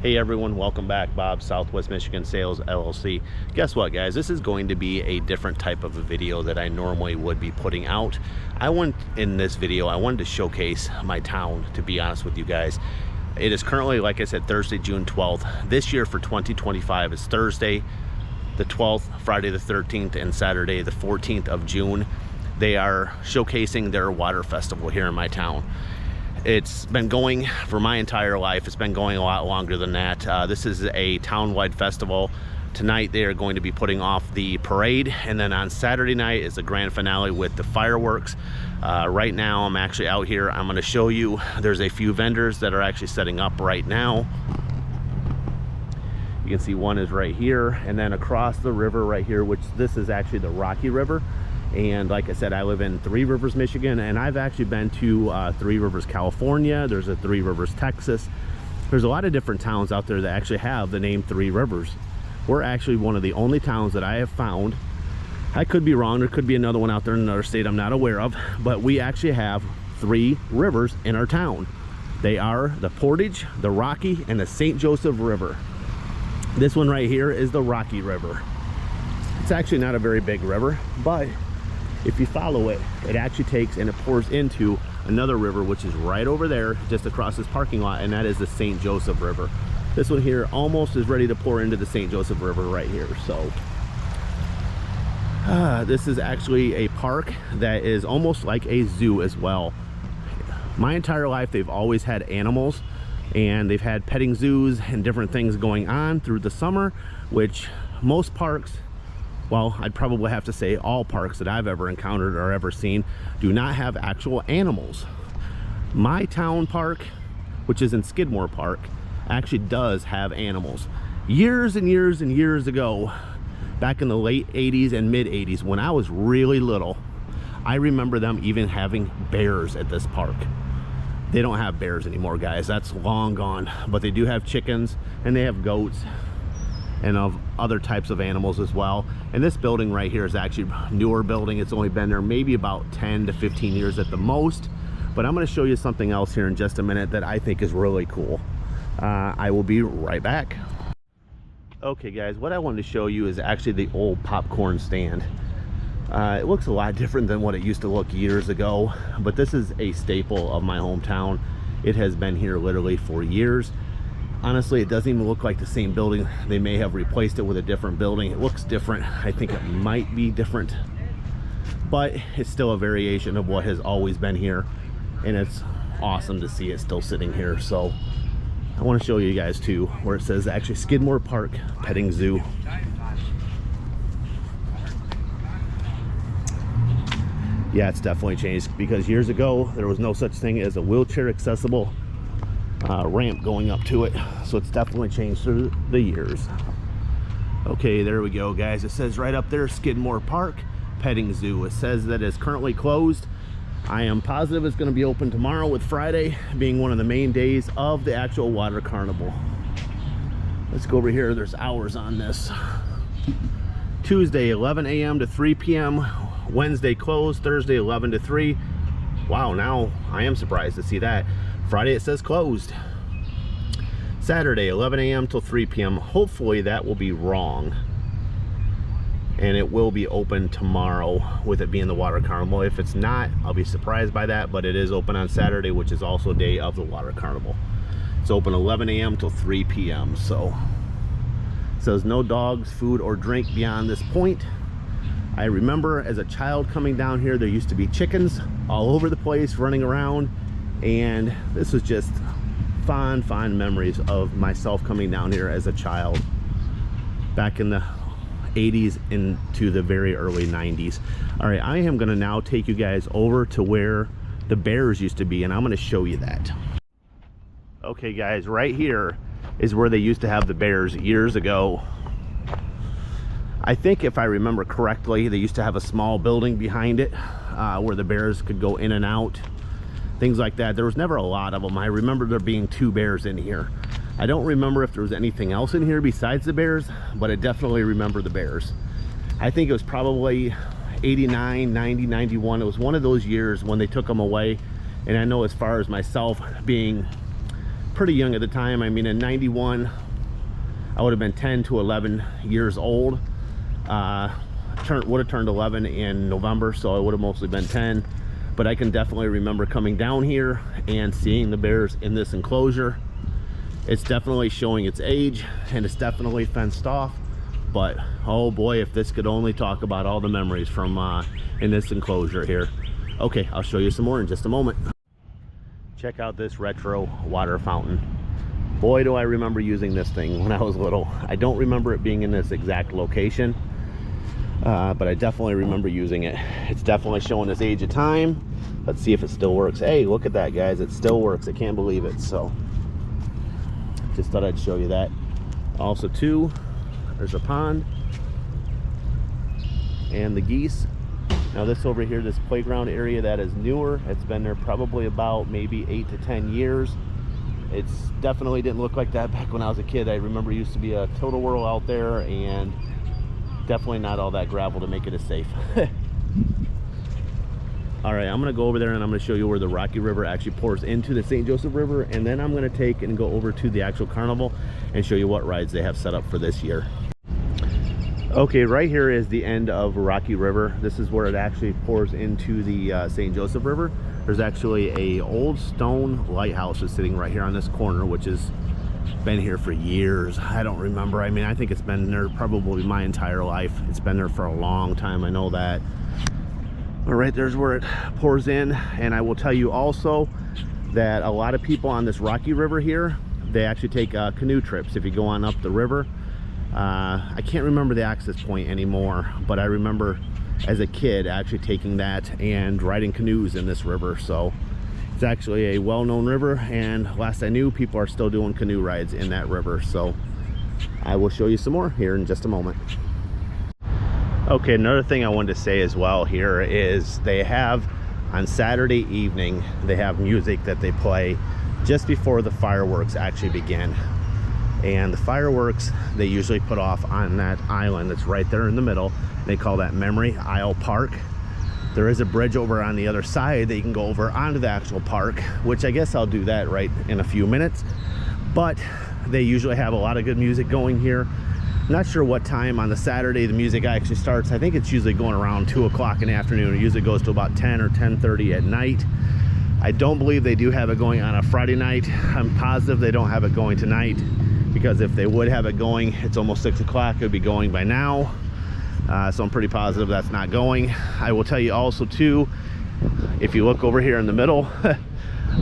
Hey everyone, welcome back. Bob, Southwest Michigan Sales LLC. Guess what, guys? This is going to be a different type of a video that I normally would be putting out. In this video, I wanted to showcase my town, to be honest with you guys. It is currently, like I said, Thursday, June 12th. This year for 2025 is Thursday the 12th, Friday the 13th, and Saturday the 14th of June. They are showcasing their water festival here in my town. It's been going for my entire life. It's been going a lot longer than that. This is a town-wide festival. Tonight they are going to be putting off the parade, and then on Saturday night is the grand finale with the fireworks. Right now I'm actually out here. I'm going to show you. There's a few vendors that are actually setting up right now. You can see one is right here, and then across the river right here, which this is actually the Rocky River. And like I said, I live in Three Rivers, Michigan, and I've actually been to Three Rivers, California. There's a Three Rivers, Texas. There's a lot of different towns out there that actually have the name Three Rivers. We're actually one of the only towns that I have found. I could be wrong. There could be another one out there in another state I'm not aware of, but we actually have three rivers in our town. They are the Portage, the Rocky, and the St. Joseph River. This one right here is the Rocky River. It's actually not a very big river, but if you follow it, it actually takes and it pours into another river, which is right over there just across this parking lot, and that is the St. Joseph River. This one here almost is ready to pour into the St. Joseph River right here. So this is actually a park that is almost like a zoo as well. My entire life they've always had animals, and they've had petting zoos and different things going on through the summer, which most parks, well, I'd probably have to say all parks that I've ever encountered or ever seen, do not have actual animals. My town park, which is in Skidmore Park, actually does have animals. Years and years and years ago, back in the late 80s and mid 80s, when I was really little, I remember them even having bears at this park. They don't have bears anymore, guys. That's long gone. But they do have chickens, and they have goats, and of other types of animals as well. And this building right here is actually a newer building. It's only been there maybe about 10 to 15 years at the most. But I'm going to show you something else here in just a minute that I think is really cool. I will be right back. Okay guys, what I wanted to show you is actually the old popcorn stand. It looks a lot different than what it used to look years ago, but this is a staple of my hometown. It has been here literally for years. Honestly, it doesn't even look like the same building. They may have replaced it with a different building. It looks different. I think it might be different, but it's still a variation of what has always been here, and it's awesome to see it still sitting here. So I want to show you guys too, where it says actually Skidmore Park Petting Zoo. Yeah, it's definitely changed, because years ago there was no such thing as a wheelchair accessible ramp going up to it. So it's definitely changed through the years. Okay, there we go, guys. It says right up there, Skidmore Park Petting Zoo. It says that it's currently closed. I am positive it's going to be open tomorrow, with Friday being one of the main days of the actual water carnival. Let's go over here. There's hours on this. Tuesday 11 a.m. to 3 p.m. Wednesday closed. Thursday 11 to 3. Wow, now I am surprised to see that. Friday it says closed. Saturday 11 a.m. till 3 p.m. Hopefully that will be wrong, and it will be open tomorrow, with it being the water carnival. If it's not, I'll be surprised by that, but it is open on Saturday, which is also day of the water carnival. It's open 11 a.m. till 3 p.m. So it says no dogs, food, or drink beyond this point. I remember as a child coming down here, there used to be chickens all over the place running around, and this was just fond memories of myself coming down here as a child back in the 80s into the very early 90s. All right, I am going to now take you guys over to where the bears used to be, and I'm going to show you that. Okay guys, right here is where they used to have the bears years ago. I think if I remember correctly, they used to have a small building behind it where the bears could go in and out, things like that. There was never a lot of them. I remember there being 2 bears in here. I don't remember if there was anything else in here besides the bears, but I definitely remember the bears. I think it was probably 89, 90, 91. It was one of those years when they took them away. And I know, as far as myself being pretty young at the time. I mean, in 91, I would have been 10 to 11 years old. Would have turned 11 in November, so I would have mostly been 10. But I can definitely remember coming down here and seeing the bears in this enclosure. It's definitely showing its age, and it's definitely fenced off. But oh boy, if this could only talk about all the memories from in this enclosure here. Okay, I'll show you some more in just a moment. Check out this retro water fountain. Boy, do I remember using this thing when I was little. I don't remember it being in this exact location, but I definitely remember using it. It's definitely showing its age of time. Let's see if it still works. Hey, look at that, guys. It still works. I can't believe it. So just thought I'd show you that. Also too, there's a pond and the geese. Now this over here, this playground area, that is newer. It's been there probably about maybe 8 to 10 years. It's definitely didn't look like that back when I was a kid. I remember it used to be a total whirl out there, and definitely not all that gravel to make it as safe. All right, I'm gonna go over there and I'm gonna show you where the Rocky River actually pours into the St. Joseph River, and then I'm gonna take and go over to the actual carnival and show you what rides they have set up for this year. Okay, right here is the end of Rocky River. This is where it actually pours into the St. Joseph River. There's actually a old stone lighthouse that's sitting right here on this corner, which has been here for years. I don't remember. I mean, I think it's been there probably my entire life. It's been there for a long time, I know that. All right, there's where it pours in. And I will tell you also that a lot of people on this Rocky River here, they actually take canoe trips if you go on up the river. I can't remember the access point anymore, but I remember as a kid actually taking that and riding canoes in this river. So it's actually a well-known river, and last I knew, people are still doing canoe rides in that river. So I will show you some more here in just a moment. Okay, another thing I wanted to say as well here is they have on Saturday evening, they have music that they play just before the fireworks actually begin. And the fireworks they usually put off on that island that's right there in the middle. They call that Memory Isle Park. There is a bridge over on the other side that you can go over onto the actual park, which I guess I'll do that right in a few minutes. But they usually have a lot of good music going here. Not sure what time on the Saturday the music actually starts. I think it's usually going around 2 o'clock in the afternoon. It usually goes to about 10 or 10:30 at night. I don't believe they do have it going on a Friday night. I'm positive they don't have it going tonight, because if they would have it going, it's almost 6 o'clock. It would be going by now. So I'm pretty positive that's not going. I will tell you also too, if you look over here in the middle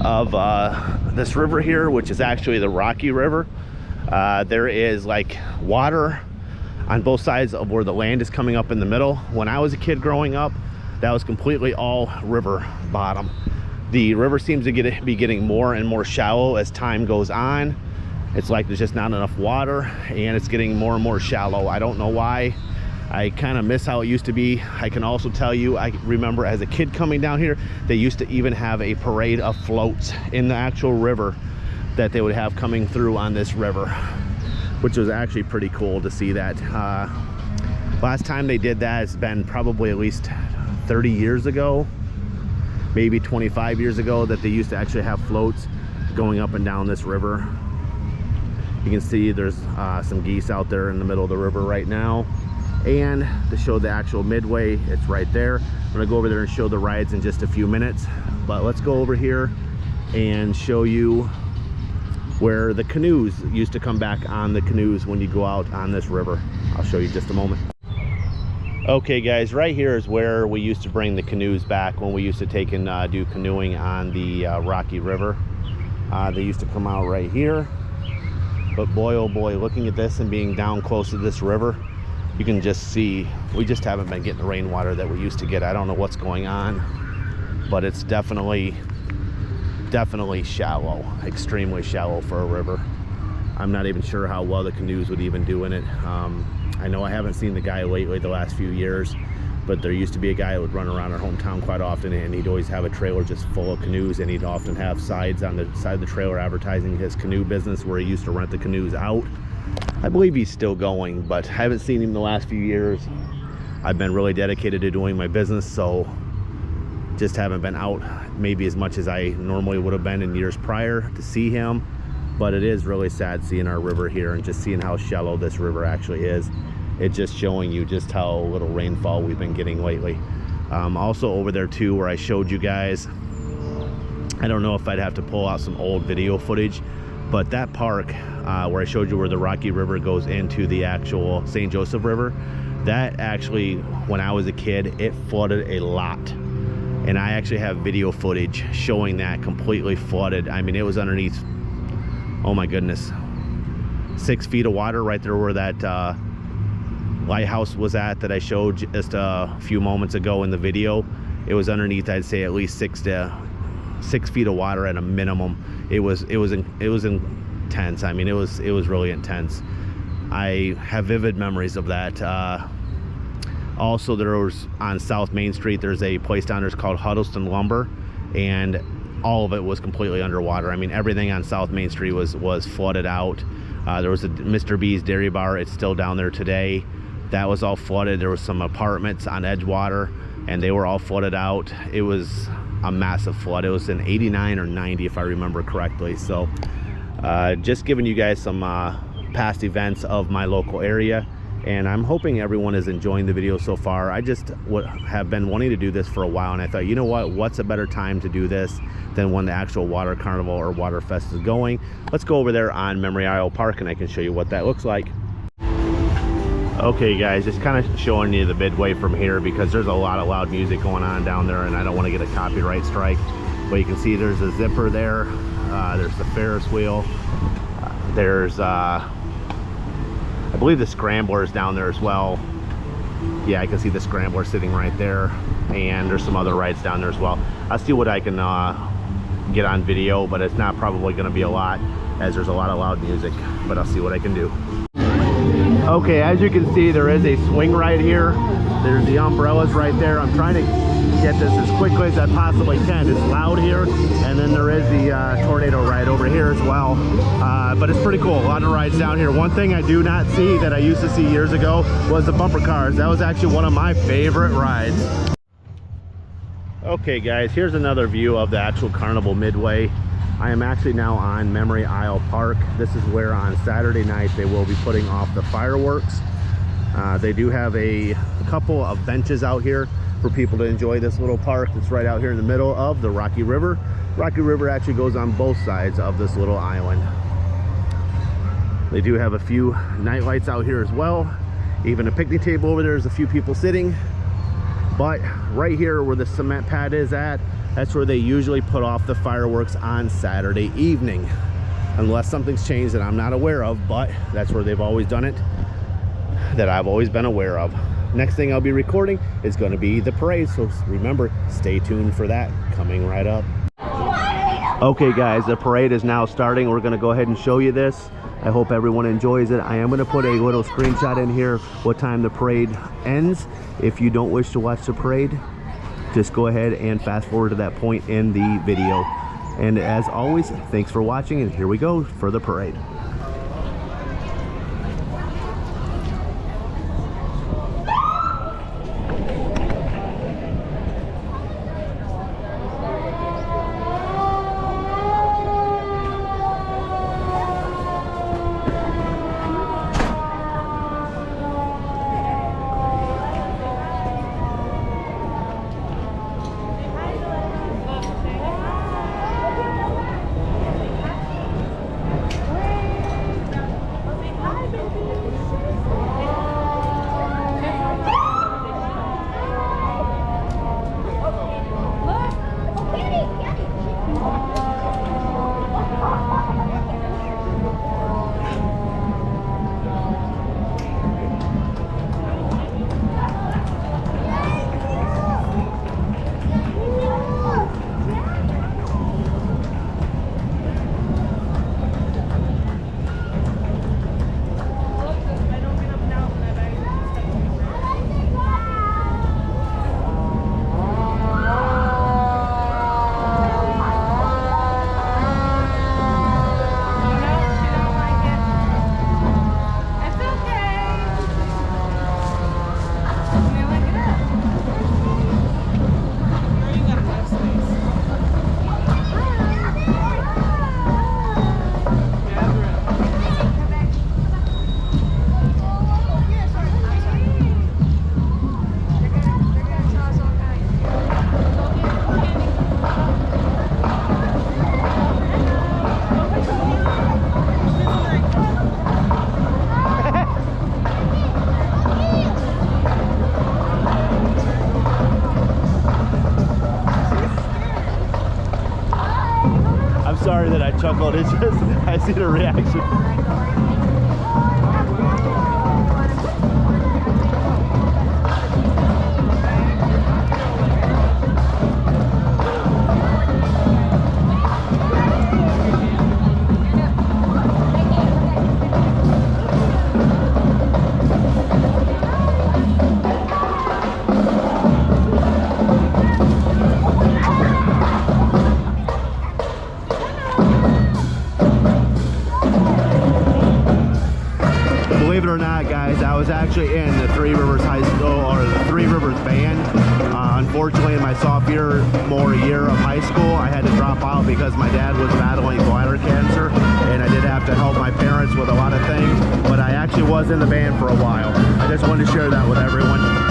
of this river here, which is actually the Rocky River, there is like water on both sides of where the land is coming up in the middle. When I was a kid growing up, that was completely all river bottom. The river seems to be getting more and more shallow as time goes on. It's like there's just not enough water, and it's getting more and more shallow. I don't know why. I kind of miss how it used to be. I can also tell you, I remember as a kid coming down here, they used to even have a parade of floats in the actual river that they would have coming through on this river, which was actually pretty cool to see that. Last time they did that, it's been probably at least 30 years ago, maybe 25 years ago, that they used to actually have floats going up and down this river. You can see there's some geese out there in the middle of the river right now. And to show the actual midway, it's right there. I'm gonna go over there and show the rides in just a few minutes. But let's go over here and show you where the canoes used to come back on the canoes when you go out on this river. I'll show you just a moment. Okay guys, right here is where we used to bring the canoes back when we used to take and do canoeing on the Rocky River. They used to come out right here. But boy, oh boy, looking at this and being down close to this river, you can just see we just haven't been getting the rainwater that we used to get. I don't know what's going on, but it's definitely shallow, extremely shallow for a river. I'm not even sure how well the canoes would even do in it. I know I haven't seen the guy lately the last few years, but there used to be a guy who would run around our hometown quite often, and he'd always have a trailer just full of canoes, and he'd often have signs on the side of the trailer advertising his canoe business where he used to rent the canoes out. I believe he's still going, but I haven't seen him the last few years. I've been really dedicated to doing my business, so just haven't been out maybe as much as I normally would have been in years prior to see him. But it is really sad seeing our river here and just seeing how shallow this river actually is. It's just showing you just how little rainfall we've been getting lately. Also over there too, where I showed you guys, I don't know if I'd have to pull out some old video footage, but that park where I showed you where the Rocky River goes into the actual St. Joseph River, that actually, when I was a kid, it flooded a lot. And I actually have video footage showing that completely flooded. I mean, it was underneath, oh my goodness, 6 feet of water right there where that lighthouse was at that I showed just a few moments ago in the video. It was underneath, I'd say, at least 6 feet of water at a minimum. It was intense. I mean, it was really intense. I have vivid memories of that. Also, there was on South Main Street, there's a place down there called Huddleston Lumber, and all of it was completely underwater. I mean, everything on South Main Street was flooded out. There was a Mr. B's Dairy Bar. It's still down there today. That was all flooded. There was some apartments on Edgewater, and they were all flooded out. It was a massive flood. It was in 89 or 90 if I remember correctly. So just giving you guys some past events of my local area, and I'm hoping everyone is enjoying the video so far. I just have been wanting to do this for a while, and I thought, you know what's a better time to do this than when the actual water carnival or water fest is going. Let's go over there on Memory Isle Park and I can show you what that looks like. Okay guys, just kind of showing you the midway from here because there's a lot of loud music going on down there and I don't want to get a copyright strike. But you can see there's a zipper there, there's the Ferris wheel, there's I believe the scrambler is down there as well. Yeah, I can see the scrambler sitting right there, and there's some other rides down there as well. I'll see what I can get on video, but it's not probably going to be a lot as there's a lot of loud music, but I'll see what I can do. Okay, as you can see, there is a swing ride here. There's the umbrellas right there. I'm trying to get this as quickly as I possibly can. It's loud here, and then there is the tornado ride over here as well. But it's pretty cool. A lot of rides down here. One thing I do not see that I used to see years ago was the bumper cars. That was actually one of my favorite rides. Okay guys, here's another view of the actual Carnival Midway. I am actually now on Memory Isle Park. This is where on Saturday night they will be putting off the fireworks. They do have a couple of benches out here for people to enjoy this little park that's right out here in the middle of the Rocky River. Rocky River actually goes on both sides of this little island. They do have a few night lights out here as well. Even a picnic table over there. There's a few people sitting. But right here where the cement pad is at, that's where they usually put off the fireworks on Saturday evening. Unless something's changed that I'm not aware of, but that's where they've always done it, that I've always been aware of. Next thing I'll be recording is going to be the parade, so remember, stay tuned for that coming right up. Okay guys, the parade is now starting. We're going to go ahead and show you this. I hope everyone enjoys it. I am going to put a little screenshot in here what time the parade ends. If you don't wish to watch the parade, just go ahead and fast forward to that point in the video. And as always, thanks for watching, and here we go for the parade. chuckled. It's just, I see the reaction. Believe it or not, guys, I was actually in the Three Rivers High School, or the Three Rivers band. Unfortunately, in my sophomore year of high school, I had to drop out because my dad was battling bladder cancer, and I did have to help my parents with a lot of things, but I actually was in the band for a while. I just wanted to share that with everyone.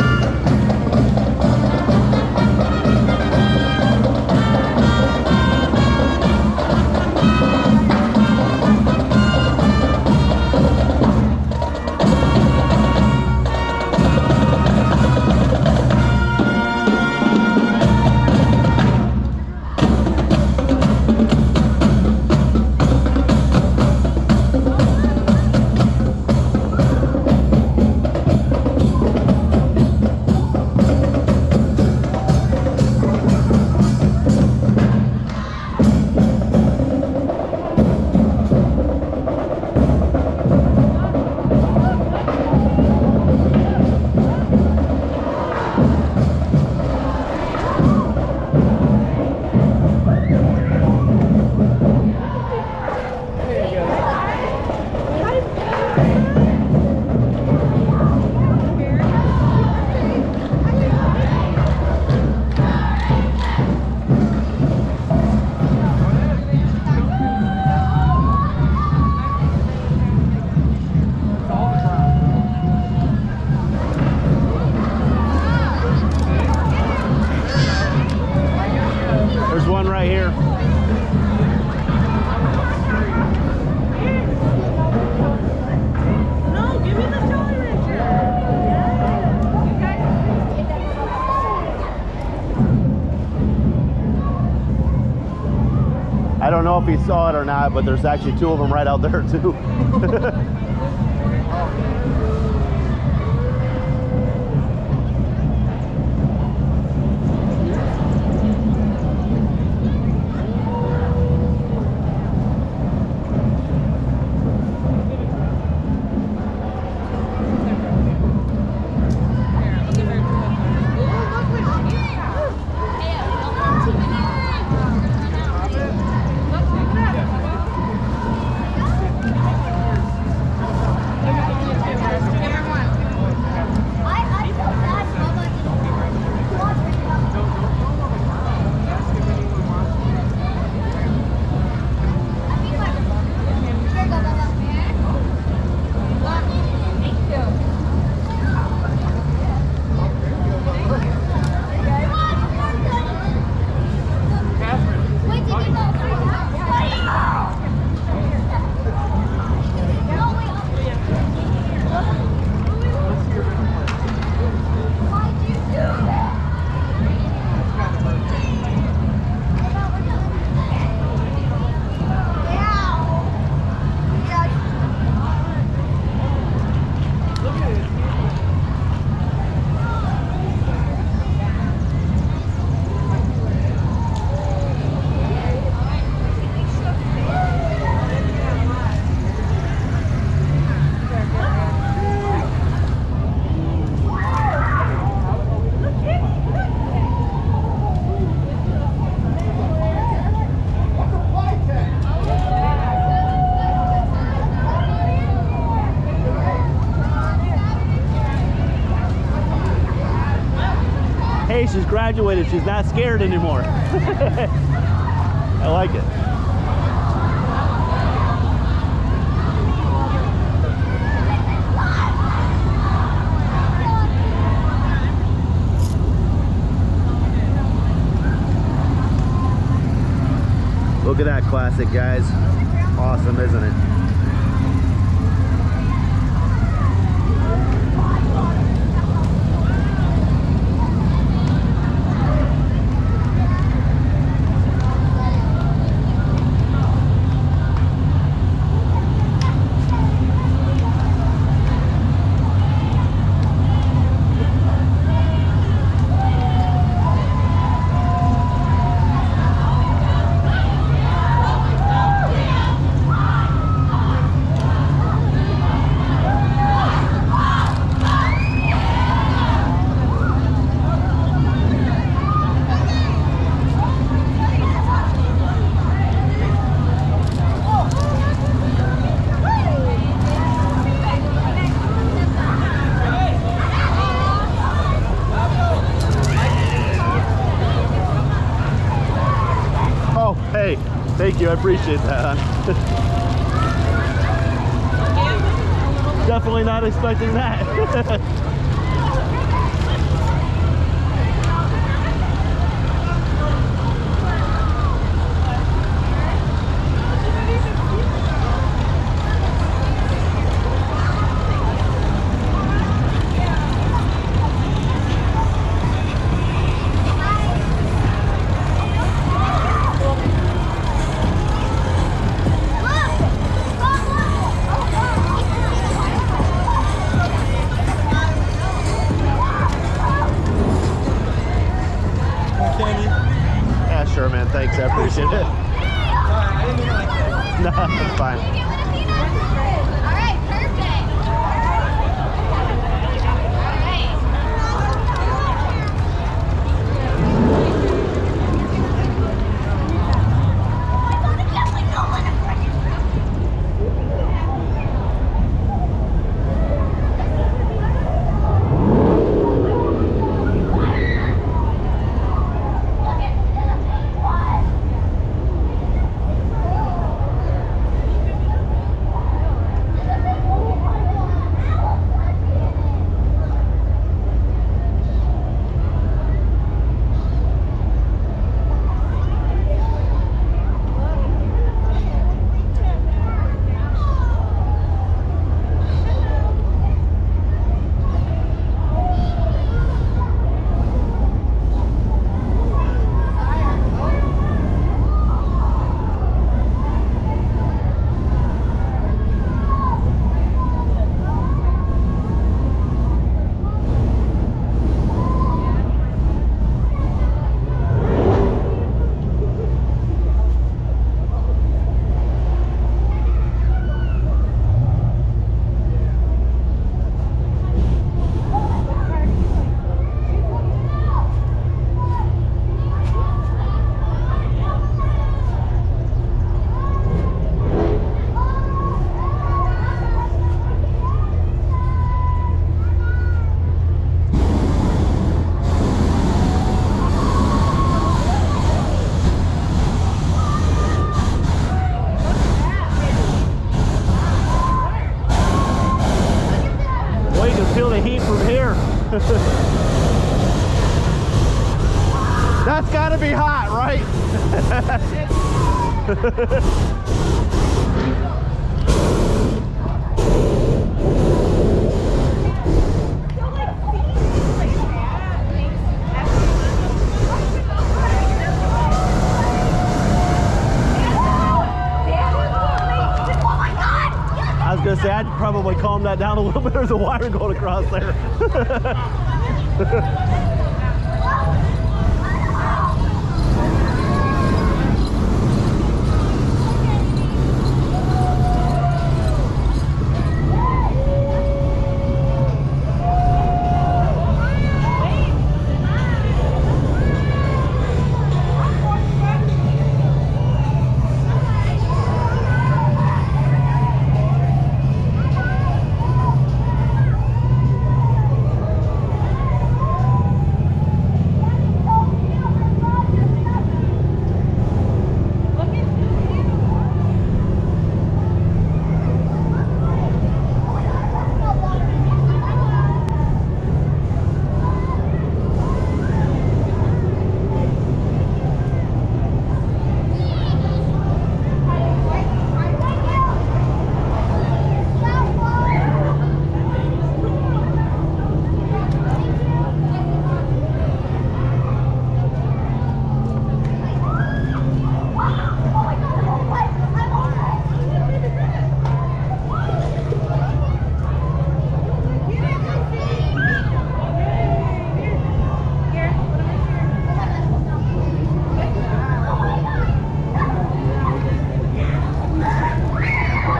There's one right here. No, give me the Jolly Rancher. I don't know if he saw it or not, but there's actually two of them right out there too. Hey, she's graduated. She's not scared anymore. I like it. Look at that classic, guys. Awesome, isn't it? you. I appreciate that. Definitely not expecting that. Yeah, sure, man. Thanks. I appreciate it. I didn't mean it like that. No, it's fine. All right, perfect. Well, you can feel the heat from here. That's got to be hot, right? I was gonna say I'd probably calm that down a little bit. There's a wire going across there.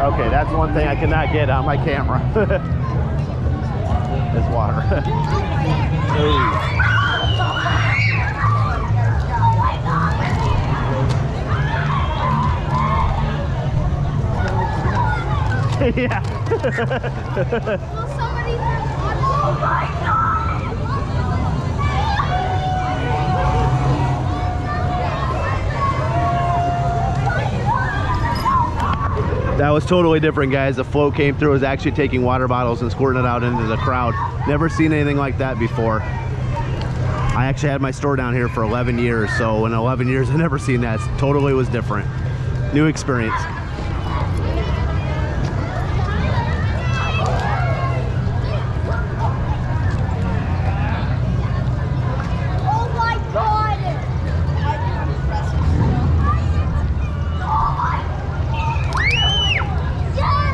Okay, that's one thing I cannot get on my camera. This water. Yeah. Will somebody oh my God! That was totally different, guys. The float came through, it was actually taking water bottles and squirting it out into the crowd. Never seen anything like that before. I actually had my store down here for 11 years, so in 11 years I've never seen that. Totally was different. New experience. Oh my God! Yes!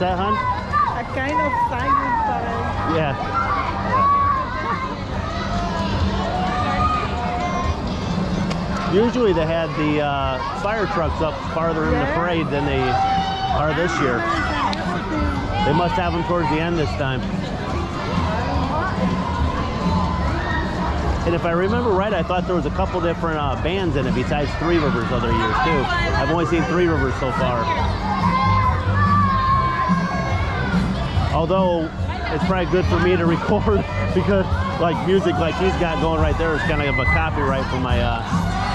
that, hon? A kind of silent parade. Yeah. Usually they had the fire trucks up farther in the parade than they are this year. They must have them towards the end this time. And if I remember right, I thought there was a couple different bands in it besides Three Rivers other years too. I've only seen Three Rivers so far. Although it's probably good for me to record because like music like he's got going right there is kind of a copyright for my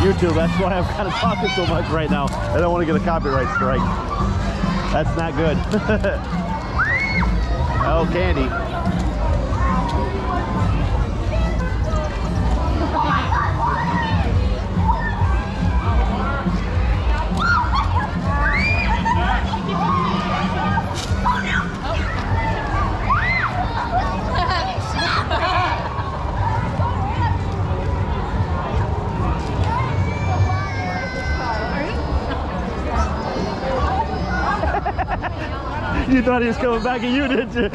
YouTube. That's why I'm kind of talking so much right now. I don't want to get a copyright strike. That's not good. Oh, candy. You thought he was coming back at you, didn't you?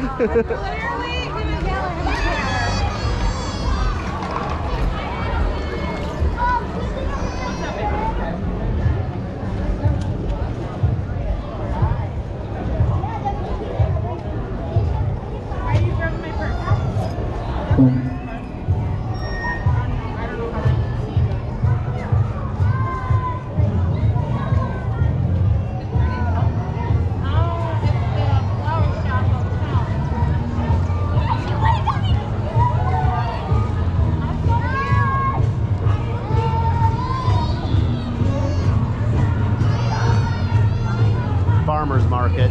Farmers Market,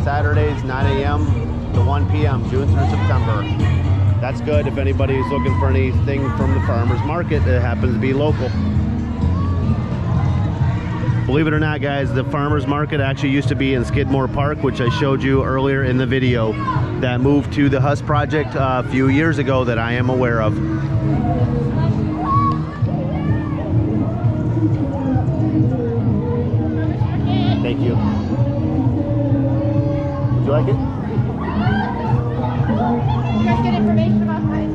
Saturdays 9 a.m. to 1 p.m. June through September. That's good if anybody's looking for anything from the farmers market that happens to be local. Believe it or not, guys, the farmers market actually used to be in Skidmore Park, which I showed you earlier in the video, that moved to the Huss Project a few years ago that I am aware of. Thank you. Would you like it? You guys get information about my I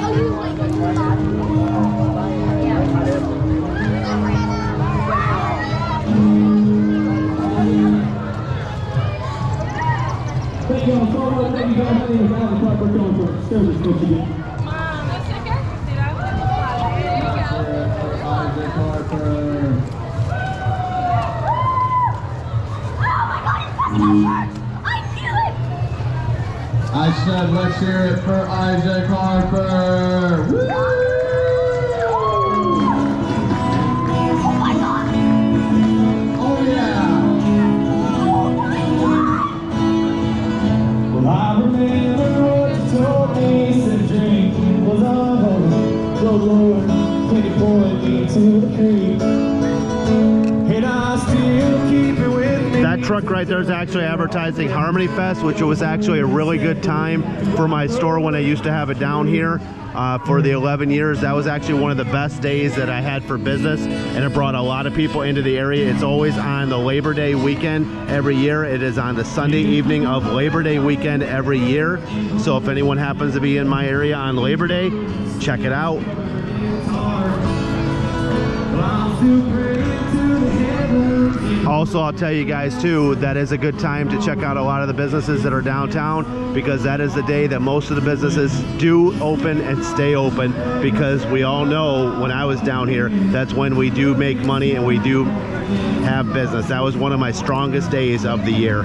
owe you like I said, let's hear it for Isaac Harper. Woo! oh my god! Oh yeah! Well, I remember what you told me, said drinking was unholy. So Lord, can you point me to the creek? And I still keep it with me. That truck right there is actually advertising Harmony Fest, which was actually a really good time for my store when I used to have it down here for the 11 years. That was actually one of the best days that I had for business, and it brought a lot of people into the area. It's always on the Labor Day weekend every year. It is on the Sunday evening of Labor Day weekend every year. So if anyone happens to be in my area on Labor Day, check it out. Also, I'll tell you guys too, that is a good time to check out a lot of the businesses that are downtown, because that is the day that most of the businesses do open and stay open, because we all know when I was down here, that's when we do make money and we do have business. That was one of my strongest days of the year.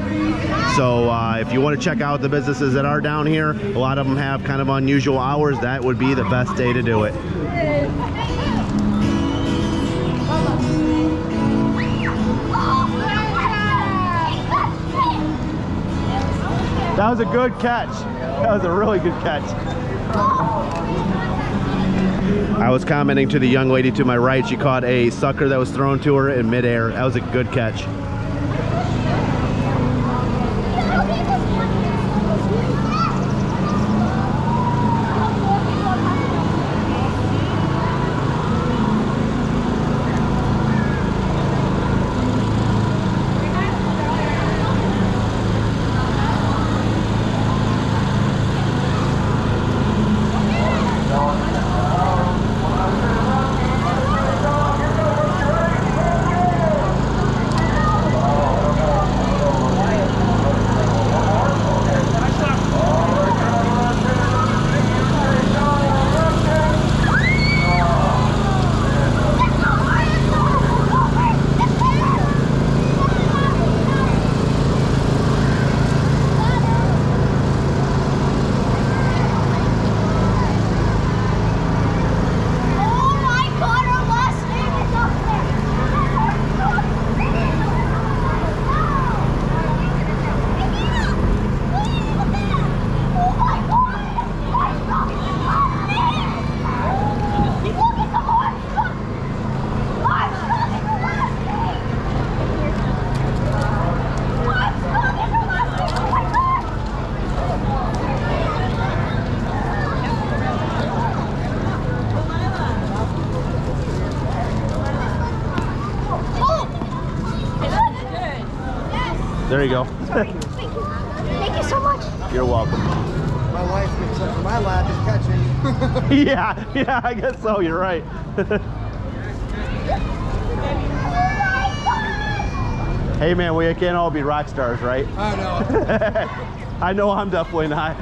So if you want to check out the businesses that are down here, a lot of them have kind of unusual hours. That would be the best day to do it. That was a good catch. That was a really good catch. I was commenting to the young lady to my right. She caught a sucker that was thrown to her in midair. That was a good catch. There you go. Thank you so much. You're welcome. My wife gets up for my lap is catching. Yeah, I guess so. You're right. Hey man, we can't all be rock stars, right? I know. I know I'm definitely not.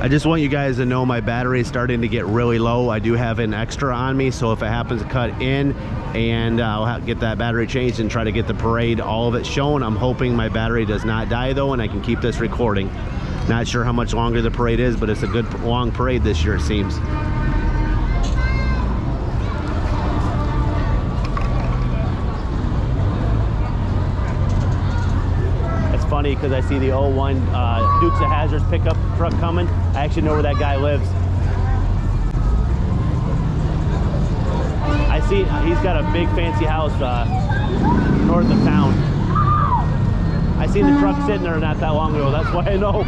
I just want you guys to know my battery is starting to get really low. I do have an extra on me, so if it happens to cut in, and I'll get that battery changed and try to get the parade, all of it shown. I'm hoping my battery does not die though, and I can keep this recording. Not sure how much longer the parade is, but it's a good long parade this year, it seems. Funny because I see the 01 Dukes of Hazzard's pickup truck coming. I actually know where that guy lives. I see he's got a big fancy house north of town. I seen the truck sitting there not that long ago. That's why I know.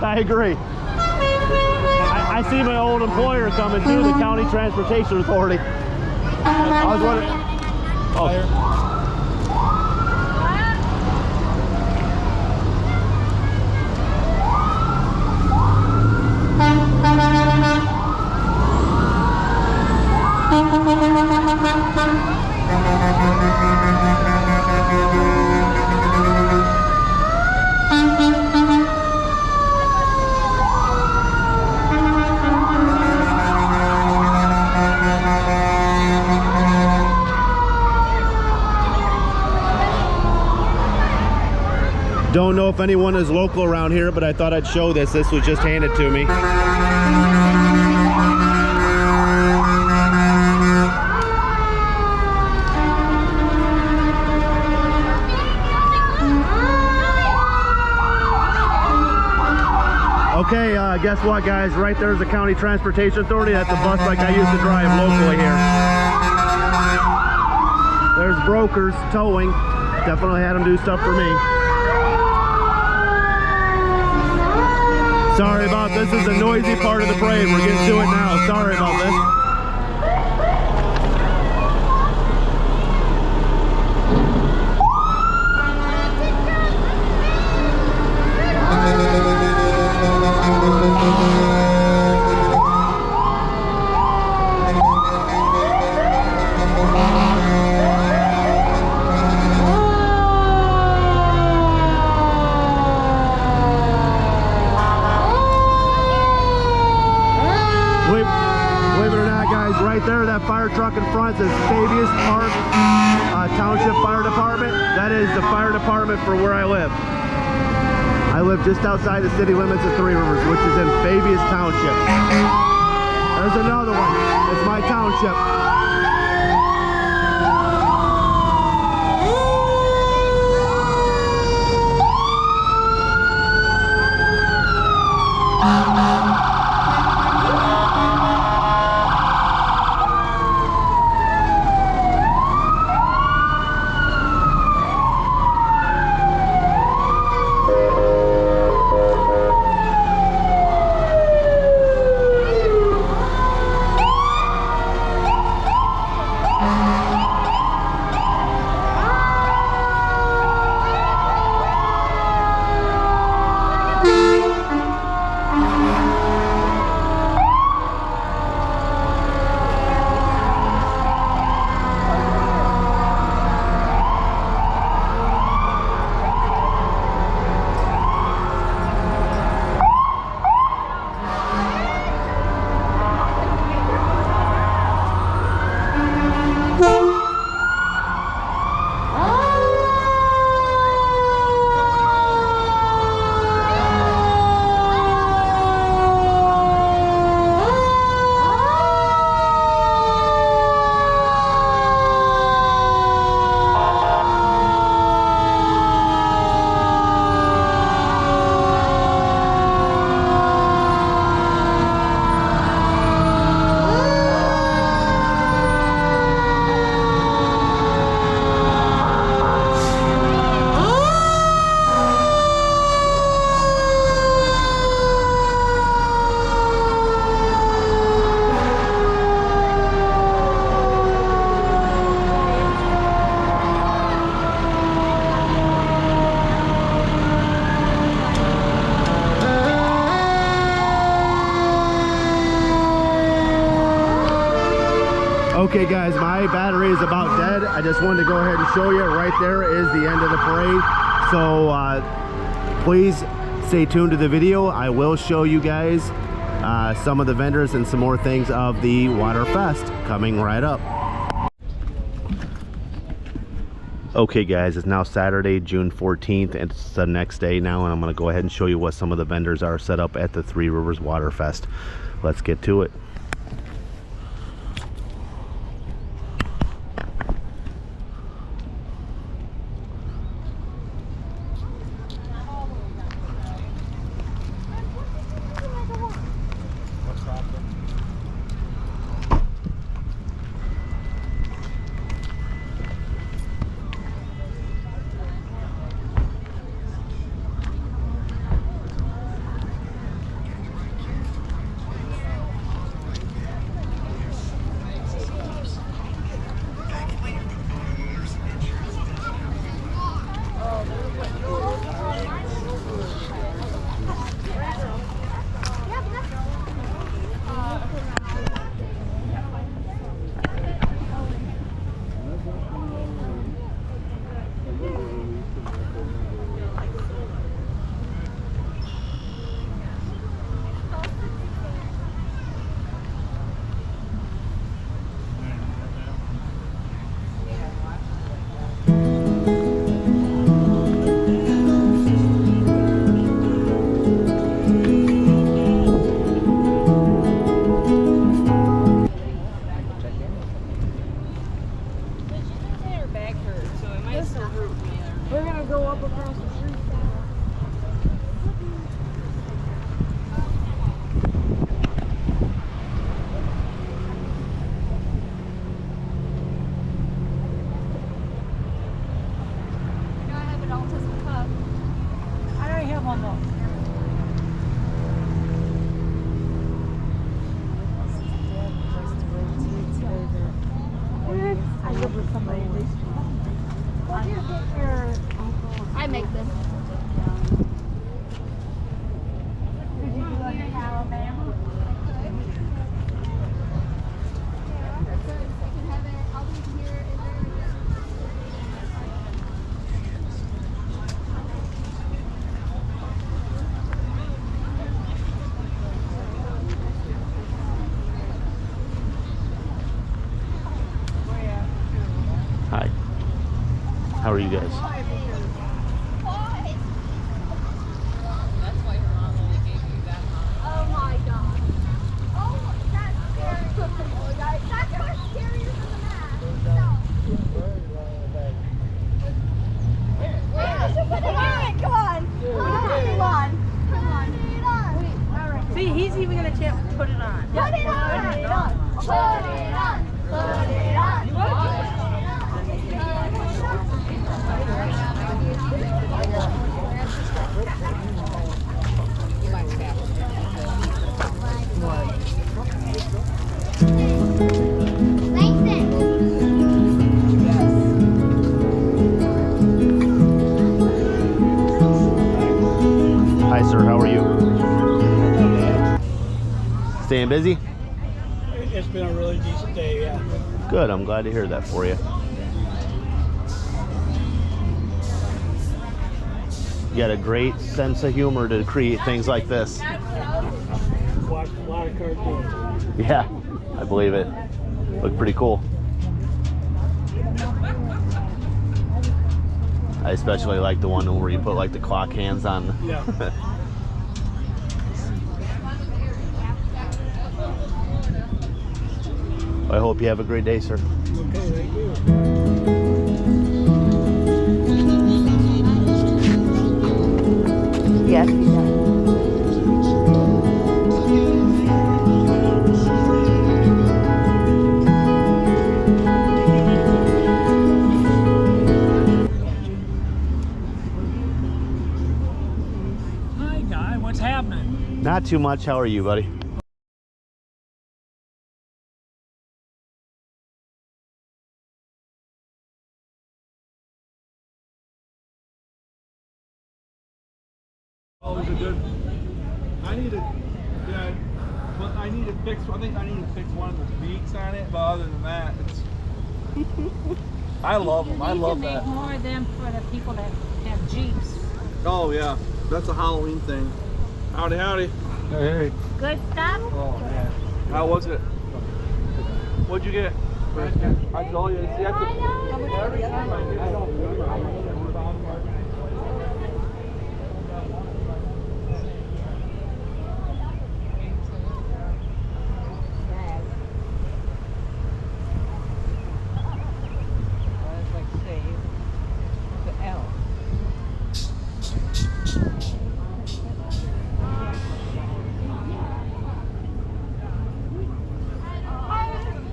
I agree. I see my old employer coming too, the County Transportation Authority. I was wondering. Oh. Don't know if anyone is local around here, but I thought I'd show this. This was just handed to me. Okay, guess what, guys? Right there's the County Transportation Authority. That's a bus like I used to drive locally here. There's Brokers Towing. Definitely had them do stuff for me. Sorry about this. Is the noisy part of the parade. We're getting to it now. Sorry about this. Right there, that fire truck in front says Fabius Park Township Fire Department. That is the fire department for where I live. I live just outside the city limits of Three Rivers, which is in Fabius Township. There's another one. It's my township. guys, my battery is about dead. I just wanted to go ahead and show you. Right there is the end of the parade. So please stay tuned to the video. I will show you guys some of the vendors and some more things of the Water Fest coming right up. Okay guys, it's now Saturday, June 14th, and it's the next day now, and I'm going to go ahead and show you what some of the vendors are set up at the Three Rivers Water Fest. Let's get to it. We're gonna go up across the street. I have an autism cup. I already have one though. I live with somebody. I make them. Did you do it in Alabama? Hi. How are you guys? Oh my god. Oh, that's scary. That's more scarier than the mask. Yeah, so put it on. Come on. Put it on. Come on. Put it on. See, he's even gonna put it on. Put it on. Put it on. Put it on. Put it on. Hi sir, how are you? Staying busy? It's been a really decent day, yeah. Good, I'm glad to hear that for you. You got a great sense of humor to create things like this. Watched a lot of cartoons. Yeah, I believe it. Look pretty cool. I especially like the one where you put like the clock hands on. Yeah. I hope you have a great day, sir. Okay, thank you. Yes, he does. Hi, Guy. What's happening? Not too much. How are you, buddy? Always a good. I need a. Yeah. But I need to fix. I think I need to fix one of the beaks on it. But other than that, it's. I love them. I love that. Make more of them for the people that have Jeeps. Oh yeah, that's a Halloween thing. Howdy, howdy. Hey. Good stuff. Oh man, how was it? What'd you get? I told you. See, every time I don't remember.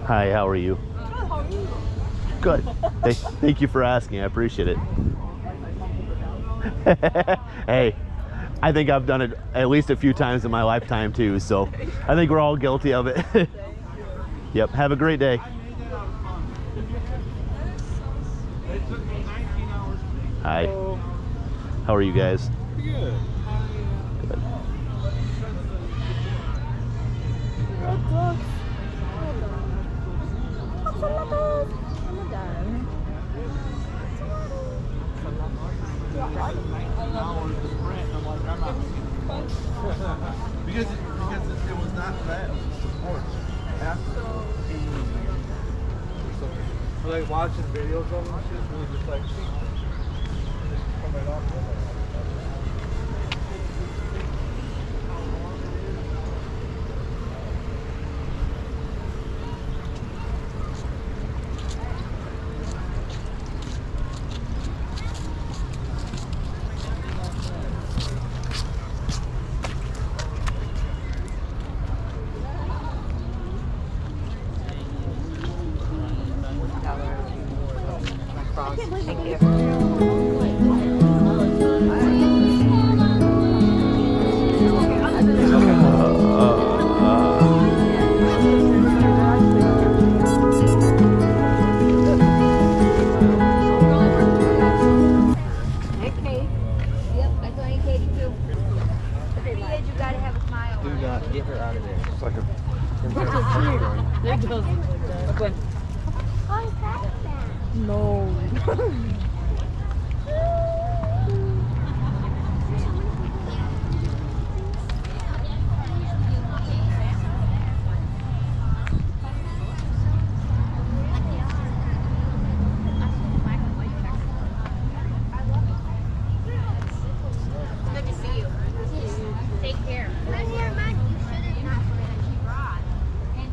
Hi, how are you? Good. Thank you for asking. I appreciate it. Hey, I think I've done it at least a few times in my lifetime too, so I think we're all guilty of it. Yep, have a great day. Hi. How are you guys? Good. Good. Because it was not fast. After so like watching videos of them, it's really just like come right off. Thank you. Hey, Kate. Yep, I saw you, Katie, too. If you did, you gotta have a smile. Do not get her out of there. It's like a Oh, that's that. No. Good to see you. Take care. I'm here, Mom. You shouldn't not forget that she brought. And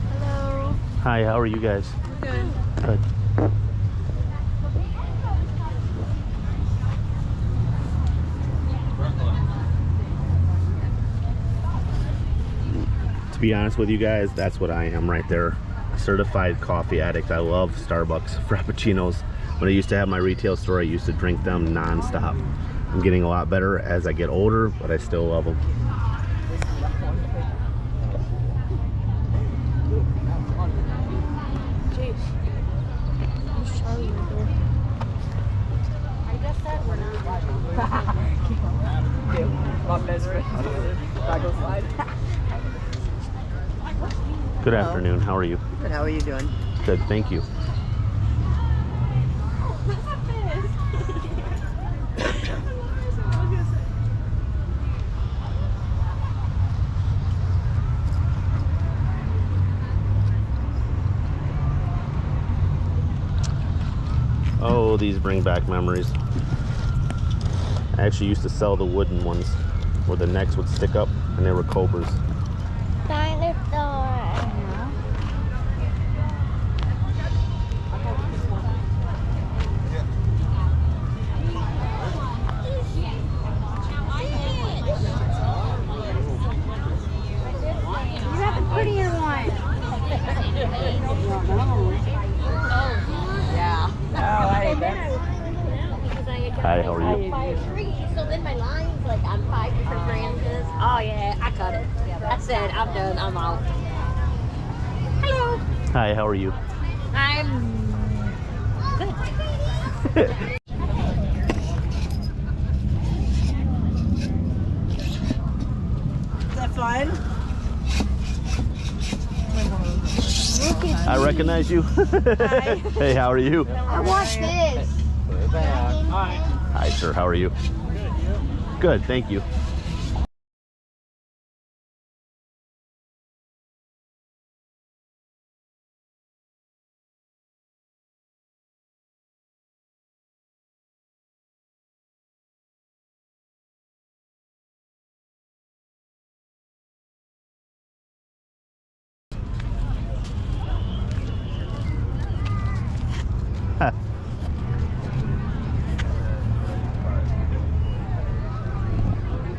hello. Hi, how are you guys? Good. Good. To be honest with you guys, that's what I am right there. Certified coffee addict. I love Starbucks Frappuccinos. When I used to have my retail store, I used to drink them non-stop. I'm getting a lot better as I get older, but I still love them. Good afternoon. How are you? Good, how are you doing? Good, thank you. Oh, these bring back memories. I actually used to sell the wooden ones where the necks would stick up and they were cobras. Dinosaur. You have a prettier one. Yeah. Hi, how are you? By a tree, so then my line's like on 5 different branches. Oh yeah, I cut it. That's it. I'm done. I'm out. Hello. Hi, how are you? I'm good. that fun? I recognize you. Hey, how are you? I want this. Hi, sir. How are you? Good, thank you.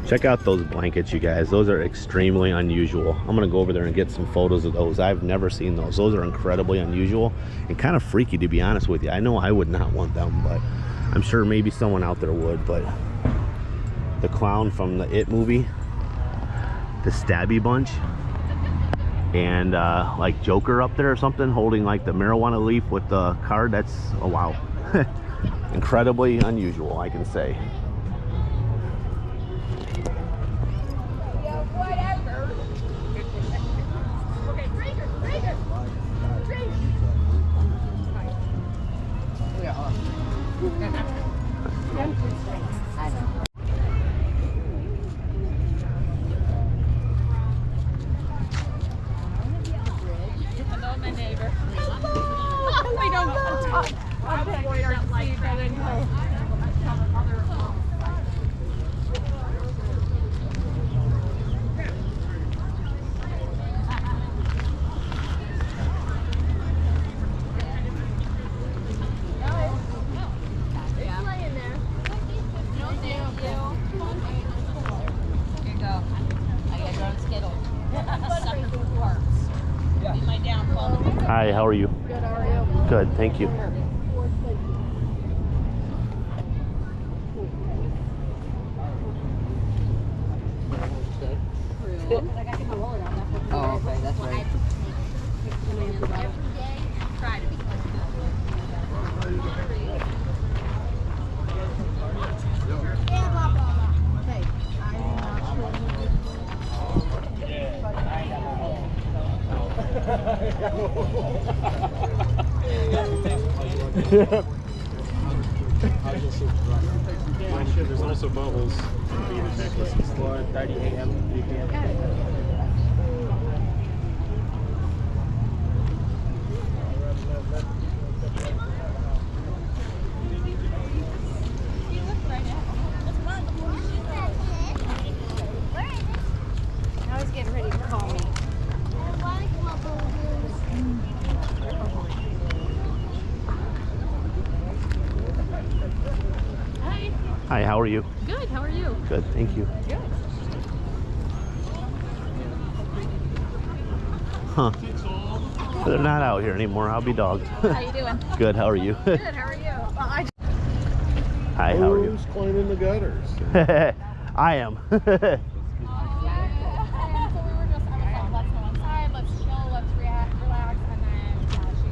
Check out those blankets, you guys. Those are extremely unusual. I'm gonna go over there and get some photos of those. I've never seen those. Those are incredibly unusual and kind of freaky, to be honest with you. I know I would not want them, but I'm sure maybe someone out there would. But the clown from the It movie, the Stabby Bunch, and like Joker up there or something holding like the marijuana leaf with the card. That's, oh wow. Incredibly unusual, I can say. Hi, how are you? Good, how are you? Good, thank you. Oh, okay, that's right. Try to be Yeah, sure. There's also bubbles. Beaded necklaces. 30 a.m. 3 p.m. I was getting ready to call me. Hi, how are you? Good, how are you? Good, thank you. Good. Huh. They're not out here anymore. I'll be dogged. How you doing? Good, how are you? Good, how are you? Well, Hi, how are you? Who's cleaning the gutters? I am. So we were just, I was like, let's go inside, let's chill, let's relax, and then she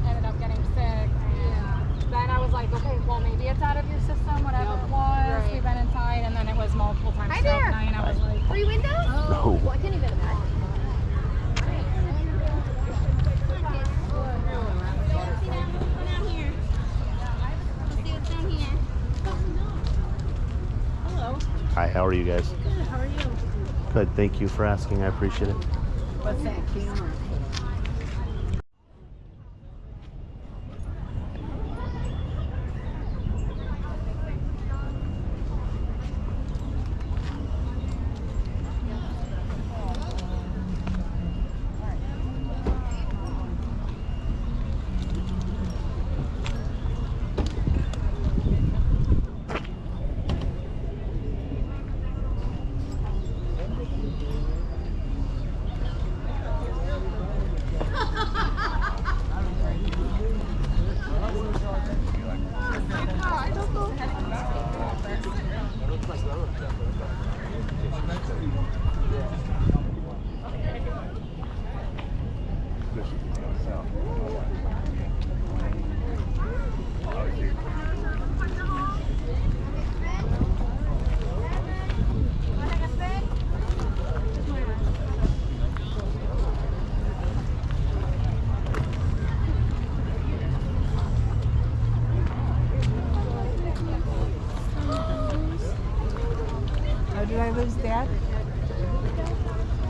ended up getting sick, and then I was like, okay, well maybe it's out of your system, whatever it was. We've been inside, and then it was multiple times throughout the night, and I was like, 3 windows? No. Well, I can't even imagine. Hi, how are you guys? Good, how are you? Good, thank you for asking. I appreciate it. What's that camera?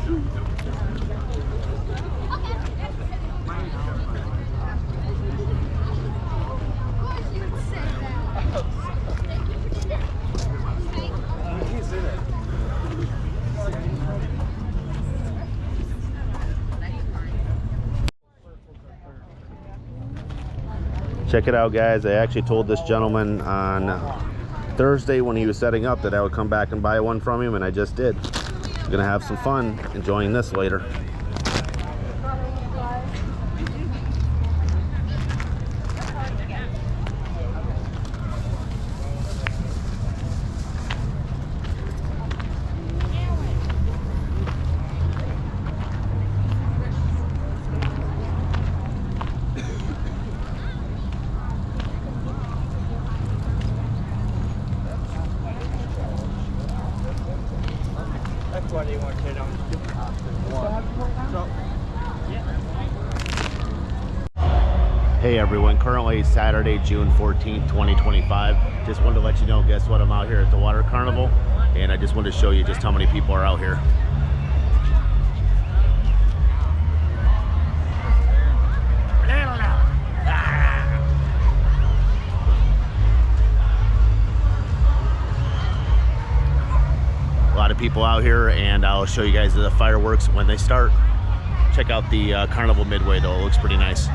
Check it out, guys. I actually told this gentleman on Thursday when he was setting up that I would come back and buy one from him, and I just did. I'm gonna have some fun enjoying this later. That's why they want to hit on. Hey everyone, currently Saturday, June 14th, 2025. Just wanted to let you know, guess what, I'm out here at the Water Carnival, and I just wanted to show you just how many people are out here. A lot of people out here, and I'll show you guys the fireworks when they start. Check out the Carnival Midway though, it looks pretty nice.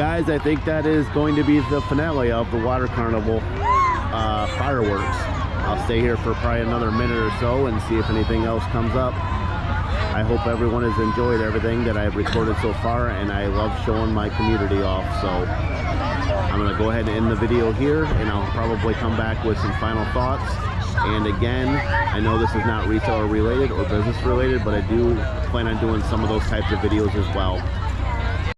Guys, I think that is going to be the finale of the Water Carnival fireworks. I'll stay here for probably another minute or so and see if anything else comes up. I hope everyone has enjoyed everything that I've recorded so far, and I love showing my community off. So I'm going to go ahead and end the video here, and I'll probably come back with some final thoughts. And again, I know this is not retailer related or business related, but I do plan on doing some of those types of videos as well.